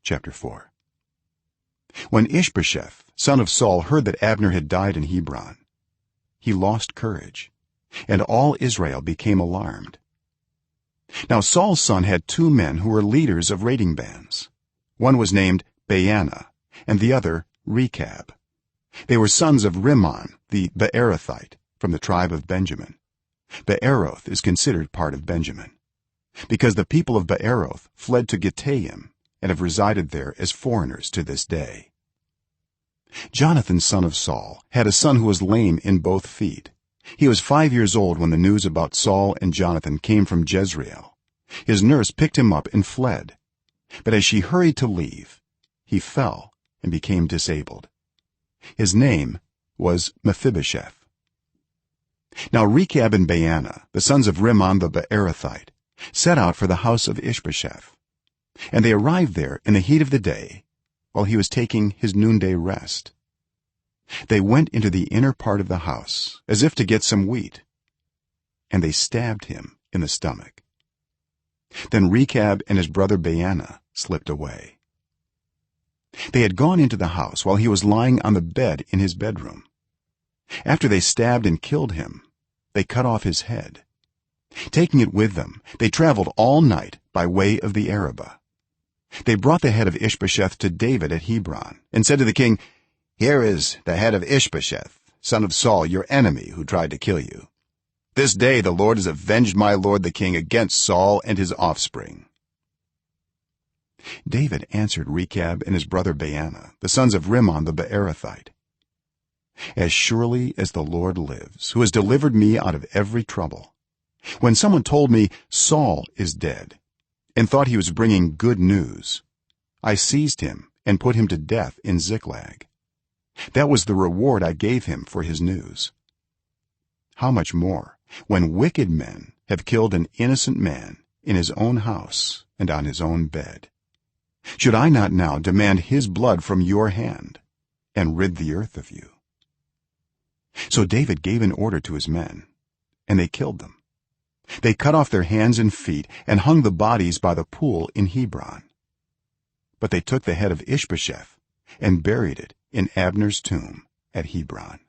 Chapter 4. When Ish-Bosheth son of Saul heard that Abner had died in Hebron, he lost courage, and all Israel became alarmed. Now Saul's son had two men who were leaders of raiding bands. One was named Baanah and the other Rekab. They were sons of Rimmon the Beerothite from the tribe of Benjamin. Beeroth is considered part of Benjamin, because the people of Beeroth fled to Gittaim and have resided there as foreigners to this day. Jonathan son of Saul had a son who was lame in both feet. He was 5 years old when the news about Saul and Jonathan came from Jezreel. His nurse picked him up and fled, but as she hurried to leave, he fell and became disabled. His name was Mephibosheth. Now Rekab and Baanah, the sons of Rimmon the Beerothite, set out for the house of Ish-Bosheth, and they arrived there in the heat of the day while he was taking his noonday rest. They went into the inner part of the house as if to get some wheat, and they stabbed him in the stomach. Then Rekab and his brother Baanah slipped away. They had gone into the house while he was lying on the bed in his bedroom. After they stabbed and killed him, they cut off his head. Taking it with them, they traveled all night by way of the Arabah. They brought the head of Ish-Bosheth to David at Hebron and said to the king, "Here is the head of Ish-Bosheth son of Saul, your enemy, who tried to kill you. This day the Lord has avenged my lord the king against Saul and his offspring." David answered Rekab and his brother Baanah, the sons of Rimmon the Beerothite, "As surely as the Lord lives, who has delivered me out of every trouble, when someone told me Saul is dead and thought he was bringing good news, I seized him and put him to death in Ziklag. That was the reward I gave him for his news. How much more when wicked men have killed an innocent man in his own house and on his own bed? Should I not now demand his blood from your hand and rid the earth of you?" So David gave an order to his men, and they killed them. They cut off their hands and feet and hung the bodies by the pool in Hebron. But they took the head of Ish-Bosheth and buried it in Abner's tomb at Hebron.